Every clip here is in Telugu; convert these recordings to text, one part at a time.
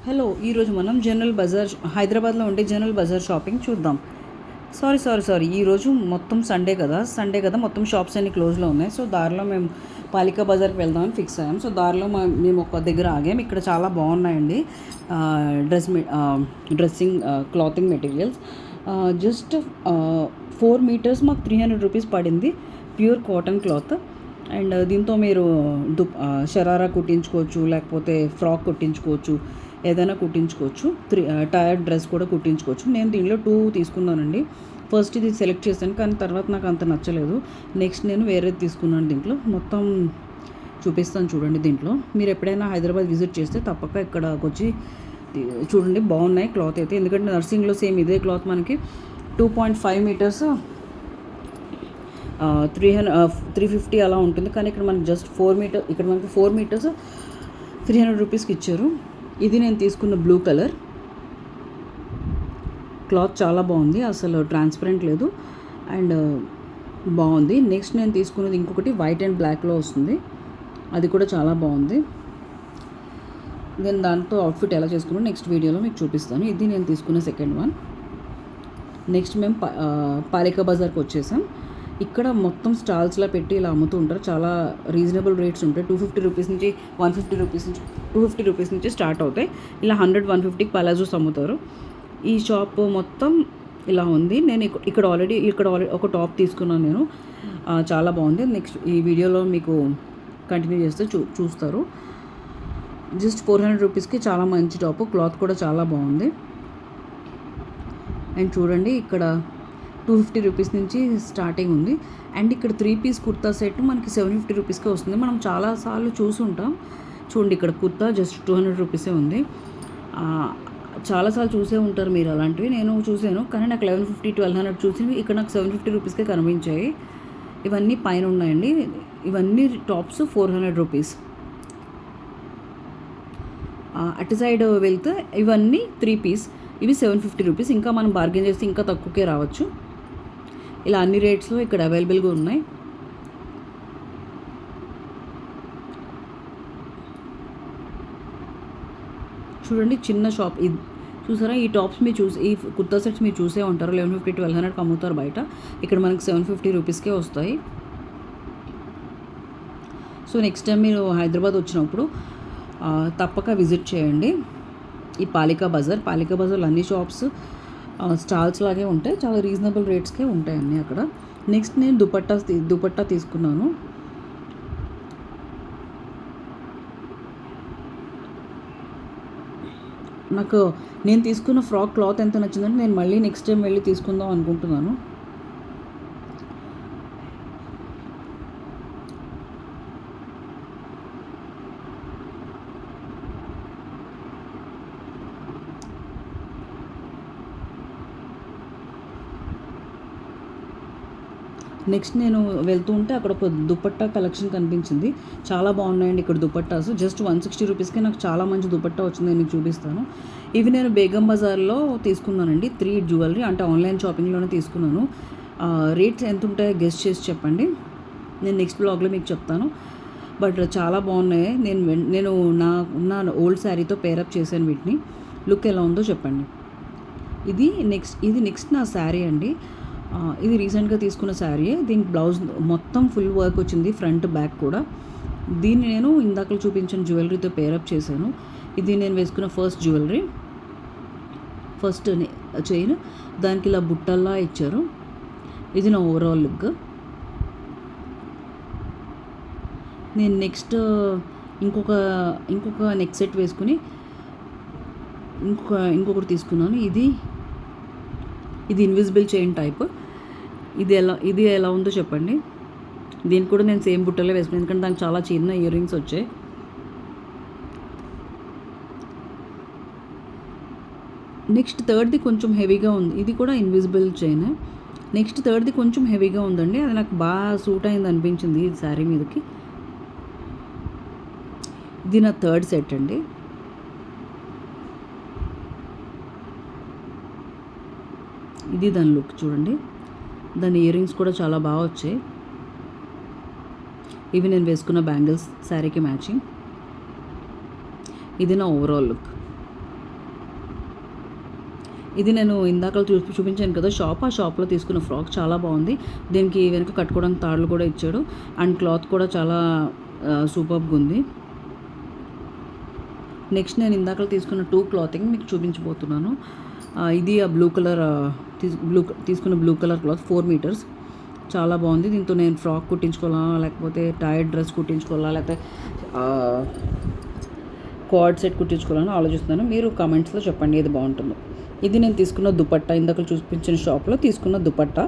హలో, ఈరోజు మనం జనరల్ బజార్ హైదరాబాద్లో ఉండే జనరల్ బజార్ షాపింగ్ చూద్దాం. సారీ, ఈరోజు మొత్తం సండే కదా మొత్తం షాప్స్ అన్ని క్లోజ్లో ఉన్నాయి. సో దారిలో మేము పాలికా బజార్కి వెళ్దామని ఫిక్స్ అయ్యాం. సో దారిలో మేము ఒక దగ్గర ఆగాం. ఇక్కడ చాలా బాగున్నాయండి dressing clothing materials. Just 4 metres మాకు 300 రూపీస్ పడింది. Pure cotton cloth. అండ్ దీంతో మీరు షరారా కుట్టించుకోవచ్చు, లేకపోతే ఫ్రాక్ కుట్టించుకోవచ్చు, ఏదైనా కుట్టించుకోవచ్చు. టైర్డ్ డ్రెస్ కూడా కుట్టించుకోవచ్చు. నేను దీనిలో 2 తీసుకున్నానండి. ఫస్ట్ ఇది సెలెక్ట్ చేశాను, కానీ తర్వాత నాకు అంత నచ్చలేదు. నెక్స్ట్ నేను వేరేది తీసుకున్నాను. దీంట్లో మొత్తం చూపిస్తాను చూడండి. దీంట్లో మీరు ఎప్పుడైనా హైదరాబాద్ విజిట్ చేస్తే తప్పక ఇక్కడికి వచ్చి చూడండి. బాగున్నాయి క్లాత్ అయితే, ఎందుకంటే నర్సింగ్లో సేమ్ ఇదే క్లాత్ మనకి 2.5 మీటర్స్ 350 అలా ఉంటుంది. కానీ ఇక్కడ మనకి జస్ట్ 4 మీటర్, ఇక్కడ మనకి 4 మీటర్స్ 300 రూపీస్కి ఇచ్చారు. ఇది నేను తీసుకున్న బ్లూ కలర్ క్లాత్ చాలా బాగుంది, అసలు ట్రాన్స్పరెంట్ లేదు అండ్ బాగుంది. నెక్స్ట్ నేను తీసుకున్నది ఇంకొకటి వైట్ అండ్ బ్లాక్లో వస్తుంది, అది కూడా చాలా బాగుంది. నేను దాంతో అవుట్ఫిట్ ఎలా చేసుకున్నాను నెక్స్ట్ వీడియోలో మీకు చూపిస్తాను. ఇది నేను తీసుకున్న సెకండ్ వన్. నెక్స్ట్ మేము పాలికా బజార్కి వచ్చేసాం. ఇక్కడ మొత్తం స్టాల్స్లో పెట్టి ఇలా అమ్ముతూ ఉంటారు. చాలా రీజనబుల్ రేట్స్ ఉంటాయి. 250 రూపీస్ నుంచి 150 రూపీస్ నుంచి 250 రూపీస్ నుంచి స్టార్ట్ అవుతాయి. ఇలా 100-150కి పలాజోస్ అమ్ముతారు. ఈ షాప్ మొత్తం ఇలా ఉంది. నేను ఇక్కడ ఆల్రెడీ ఒక టాప్ తీసుకున్నాను నేను. చాలా బాగుంది. నెక్స్ట్ ఈ వీడియోలో మీకు కంటిన్యూ చేస్తే చూస్తారు. జస్ట్ 400 రూపీస్కి చాలా మంచి టాప్. క్లాత్ కూడా చాలా బాగుంది. అండ్ చూడండి, ఇక్కడ 250 రూపీస్ నుంచి స్టార్టింగ్ ఉంది. అండ్ ఇక్కడ 3 పీస్ కుర్తా సెట్ మనకి 750 రూపీస్కే వస్తుంది. మనం చాలాసార్లు చూసుంటాం. చూడండి, ఇక్కడ కుర్తా జస్ట్ 200 రూపీసే ఉంది. చాలాసార్లు చూసే ఉంటారు మీరు అలాంటివి. నేను చూసాను, కానీ నాకు 1150-1200 చూసి ఇక్కడ నాకు 750 రూపీస్కే కనిపించాయి. ఇవన్నీ పైన ఉన్నాయండి. ఇవన్నీ టాప్స్ 400 రూపీస్. అటు సైడ్ వెళ్తే ఇవన్నీ 3 పీస్, ఇవి 750 రూపీస్. ఇంకా మనం బార్గెన్ చేస్తే ఇంకా తక్కువకే రావచ్చు. ఇలా అన్ని రేట్స్లో ఇక్కడ అవైలబుల్గా ఉన్నాయి. చూడండి, చిన్న షాప్ ఇది. చూసారా, ఈ టాప్స్ ఈ కుర్తా సెట్స్ మీరు చూసే ఉంటారు. 1150-1200కి అమ్ముతారు బయట. ఇక్కడ మనకి 750 రూపీస్కే వస్తాయి. సో నెక్స్ట్ టైం మీరు హైదరాబాద్ వచ్చినప్పుడు తప్పక విజిట్ చేయండి ఈ పాలికా బజార్లో అన్ని షాప్స్ స్టాల్స్ లాగే ఉంటాయి. చాలా రీజనబుల్ రేట్స్కే ఉంటాయి అన్నీ అక్కడ. నెక్స్ట్ నేను దుపట్టా తీసుకున్నాను. నాకు నేను తీసుకున్న ఫ్రాక్ క్లాత్ ఎంత నచ్చిందంటే నేను మళ్ళీ నెక్స్ట్ టైం వెళ్ళి తీసుకుందాం అనుకుంటున్నాను. నెక్స్ట్ నేను వెళ్తూ ఉంటే అక్కడ ఒక దుపట్టా కలెక్షన్ కనిపించింది. చాలా బాగున్నాయండి ఇక్కడ దుపట్టాస్. జస్ట్ 160 రూపీస్కి నాకు చాలా మంచి దుపట్టా వచ్చింది. నేను చూపిస్తాను. ఇవి నేను బేగం బజార్లో తీసుకున్నానండి. 3 జ్యువెలరీ, అంటే ఆన్లైన్ షాపింగ్లోనే తీసుకున్నాను. రేట్స్ ఎంత ఉంటాయో గెస్ట్ చేసి చెప్పండి. నేను నెక్స్ట్ బ్లాగ్లో మీకు చెప్తాను. బట్ చాలా బాగున్నాయి. నేను ఉన్న ఓల్డ్ శారీతో పేరప్ చేశాను వీటిని. లుక్ ఎలా ఉందో చెప్పండి. ఇది నెక్స్ట్ నా శారీ అండి. ఇది రీసెంట్గా తీసుకున్న శారీ. దీనికి బ్లౌజ్ మొత్తం ఫుల్ వర్క్ వచ్చింది, ఫ్రంట్ బ్యాక్ కూడా. దీన్ని నేను ఇందాక చూపించిన జ్యువెలరీతో పేరప్ చేశాను. ఇది నేను వేసుకున్న ఫస్ట్ జ్యువెలరీ, ఫస్ట్ చైన్. దానికి ఇలా బుట్టల్లా ఇచ్చారు. ఇది నా ఓవరాల్ లుక్. నేను నెక్స్ట్ ఇంకొక నెక్ సెట్ వేసుకుని ఇంకొకటి తీసుకున్నాను. ఇది ఇన్విజిబుల్ చైన్ టైప్. ఇది ఎలా ఉందో చెప్పండి. దీనికి కూడా నేను సేమ్ బుట్టలే వేసుకున్నాను, ఎందుకంటే దానికి చాలా చిన్న ఇయర్ రింగ్స్ వచ్చాయి. నెక్స్ట్ థర్డ్ది కొంచెం హెవీగా ఉంది. ఇది కూడా ఇన్విజిబుల్ చైన్. నెక్స్ట్ థర్డ్ది కొంచెం హెవీగా ఉందండి. అది నాకు బాగా సూట్ అయింది అనిపించింది ఈ శారీ మీదకి. ఇది నా థర్డ్ సెట్ అండి. ఇది దాని లుక్ చూడండి. దాని ఇయర్ రింగ్స్ కూడా చాలా బాగా వచ్చాయి. ఇవి నేను వేసుకున్న బ్యాంగిల్స్ శారీకి మ్యాచింగ్. ఇది నా ఓవరాల్ లుక్. ఇది నేను ఇందాక చూపించాను కదా షాప్, ఆ షాప్లో తీసుకున్న ఫ్రాక్ చాలా బాగుంది. దీనికి వెనక కట్టుకోవడానికి తాళ్ళు కూడా ఇచ్చాడు అండ్ క్లాత్ కూడా చాలా సూపర్గా ఉంది. నెక్స్ట్ నేను ఇందాక తీసుకున్న 2 క్లాతింగ్ మీకు చూపించబోతున్నాను. ఇది ఆ తీసుకున్న బ్లూ కలర్ క్లాత్ 4 మీటర్స్ చాలా బాగుంది. దీంతో నేను ఫ్రాక్ కుట్టించుకోవాలా, లేకపోతే టైర్డ్ డ్రెస్ కుట్టించుకోవాలా, లేకపోతే కార్డ్ సెట్ కుట్టించుకోవాలని ఆలోచిస్తున్నాను. మీరు కామెంట్స్లో చెప్పండి ఏది బాగుంటుందో. ఇది నేను తీసుకున్న దుపట్టా, ఇందాక చూపించిన షాప్లో తీసుకున్న దుపట్టా.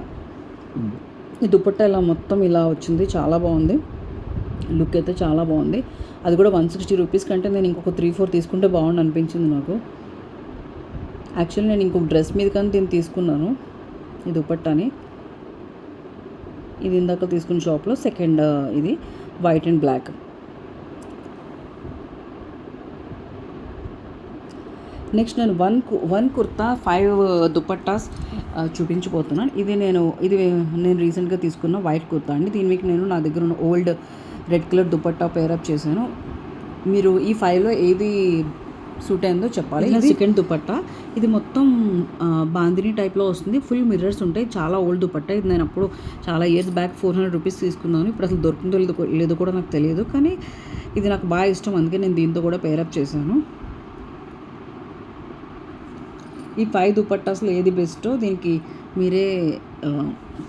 ఈ దుపట్టా ఇలా మొత్తం ఇలా వచ్చింది, చాలా బాగుంది. లుక్ అయితే చాలా బాగుంది. అది కూడా 160 రూపీస్ కంటే నేను ఇంకొక 3-4 తీసుకుంటే బాగుండు అనిపించింది నాకు. యాక్చువల్లీ నేను ఇంకొక డ్రెస్ మీద కానీ దీన్ని తీసుకున్నాను ఈ దుపట్టాని. ఇది ఇందాక తీసుకున్న షాప్లో సెకండ్, ఇది వైట్ అండ్ బ్లాక్. నెక్స్ట్ నేను వన్ కుర్తా 5 దుపట్టాస్ చూపించబోతున్నాను. ఇది నేను రీసెంట్గా తీసుకున్న వైట్ కుర్తా అండి. దీనికి నేను నా దగ్గర ఉన్న old red colour dupatta pair up చేశాను. మీరు ఈ 5లో ఏది సూట్ అయిందో చెప్పాలి. ఇది సెకండ్ దుపట్టా. ఇది మొత్తం బాందిని టైప్లో వస్తుంది. ఫుల్ మిర్రర్స్ ఉంటాయి. చాలా ఓల్డ్ దుపట్టా. ఇది నేను అప్పుడు చాలా ఇయర్స్ బ్యాక్ 400 రూపీస్ తీసుకున్నాను. ఇప్పుడు అసలు దొరుకుతుందో లేదో కూడా నాకు తెలియదు, కానీ ఇది నాకు బాగా ఇష్టం, అందుకే నేను దీంతో కూడా పేరప్ చేశాను. ఈ 5 దుపట్టాస్లో ఏది బెస్టో దీనికి మీరే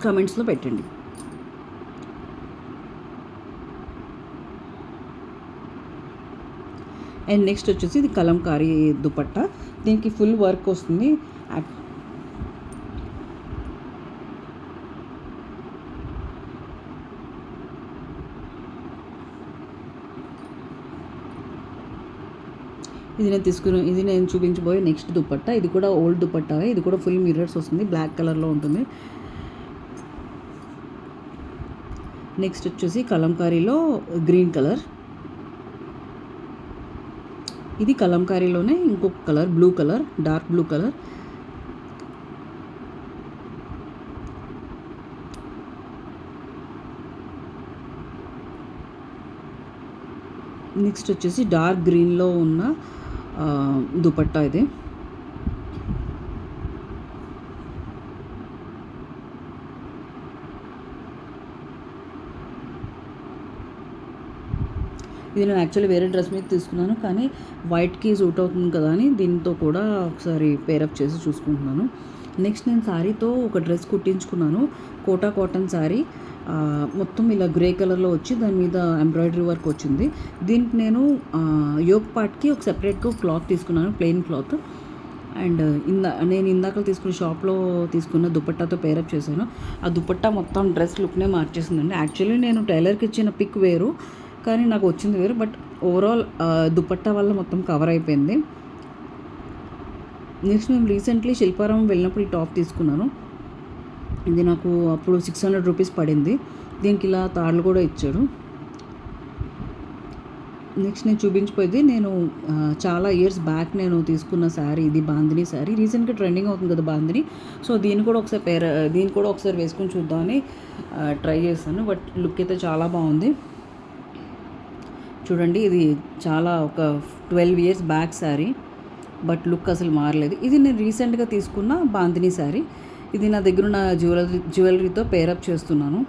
కమెంట్స్లో పెట్టండి. అండ్ నెక్స్ట్ వచ్చేసి ఇది కలంకారీ దుపట్టా. దీనికి ఫుల్ వర్క్ వస్తుంది. ఇది నేను చూపించబోయే నెక్స్ట్ దుపట్టా. ఇది కూడా ఓల్డ్ దుపట్టా. ఇది కూడా ఫుల్ మిర్రర్స్ వస్తుంది, బ్లాక్ కలర్లో ఉంటుంది. నెక్స్ట్ వచ్చేసి కలంకారీలో గ్రీన్ కలర్. ఇది కలంకారీలోనే ఇంకొక colour, blue colour, dark blue colour. Next వచ్చేసి డార్క్ గ్రీన్లో ఉన్న దుపట్టా ఇది. ఇది నేను యాక్చువల్లీ వేరే డ్రెస్ మీద తీసుకున్నాను, కానీ వైట్కి సూట్ అవుతుంది కదా అని దీంతో కూడా ఒకసారి పేరప్ చేసి చూసుకుంటున్నాను. నెక్స్ట్ నేను శారీతో ఒక డ్రెస్ కుట్టించుకున్నాను. కోటా కాటన్ శారీ, మొత్తం ఇలా గ్రే కలర్లో వచ్చి దాని మీద ఎంబ్రాయిడరీ వర్క్ వచ్చింది. దీనికి నేను యోక్ పార్ట్కి ఒక సెపరేట్గా క్లాత్ తీసుకున్నాను, ప్లెయిన్ క్లాత్. అండ్ నేను ఇందాక తీసుకున్న షాప్లో తీసుకున్న దుపట్టాతో పేరప్ చేశాను. ఆ దుపట్టా మొత్తం డ్రెస్ లుక్నే మార్చేసిందండి. యాక్చువల్లీ నేను టైలర్కి ఇచ్చిన పిక్ వేరు, కానీ నాకు వచ్చింది వేరు. బట్ ఓవరాల్ దుపట్టా వల్ల మొత్తం కవర్ అయిపోయింది. నెక్స్ట్ నేను రీసెంట్లీ శిల్పారామం వెళ్ళినప్పుడు ఈ టాప్ తీసుకున్నాను. ఇది నాకు అప్పుడు 600 రూపీస్ పడింది. దీనికి ఇలా తాళ్ళు కూడా ఇచ్చాడు. నెక్స్ట్ నేను చూపించిపోయేది నేను చాలా ఇయర్స్ బ్యాక్ నేను తీసుకున్న శారీ. ఇది బాందిని శారీ, రీసెంట్గా ట్రెండింగ్ అవుతుంది కదా బాందిని. సో దీన్ని కూడా ఒకసారి వేసుకొని చూద్దామని ట్రై చేస్తాను. బట్ లుక్ అయితే చాలా బాగుంది. చూడండి, ఇది చాలా ఒక 12 years back sari, but look అసలు మారలేదు. ఇది నేను రీసెంట్గా తీసుకున్న బాందిని శారీ. ఇది నా దగ్గర ఉన్న జ్యువెలరీతో పేరప్ చేస్తున్నాను,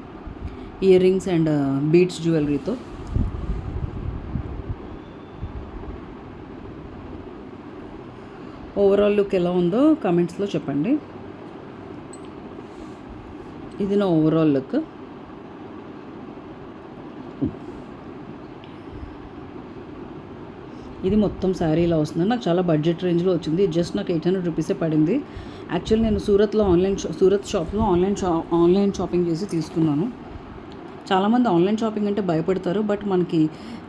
ఇయర్ రింగ్స్ అండ్ బీడ్స్ జ్యువెలరీతో. ఓవరాల్ లుక్ ఎలా ఉందో కామెంట్స్లో చెప్పండి. ఇది నా ఓవరాల్ లుక్. ఇది మొత్తం శారీ ఇలా వస్తుంది. నాకు చాలా బడ్జెట్ రేంజ్లో వచ్చింది. జస్ట్ నాకు 800 రూపీసే పడింది. యాక్చువల్లీ నేను సూరత్ షాప్లో ఆన్లైన్ షాపింగ్ చేసి తీసుకున్నాను. చాలామంది ఆన్లైన్ షాపింగ్ అంటే భయపడతారు, బట్ మనకి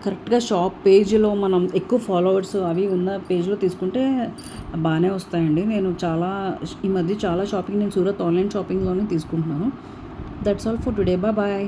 కరెక్ట్గా షాప్ పేజ్లో మనం ఎక్కువ ఫాలోవర్స్ అవి ఉన్న పేజ్లో తీసుకుంటే బాగానే వస్తాయండి. నేను ఈ మధ్య చాలా షాపింగ్ నేను సూరత్ ఆన్లైన్ షాపింగ్లోనే తీసుకుంటున్నాను. That's all for today. Bye.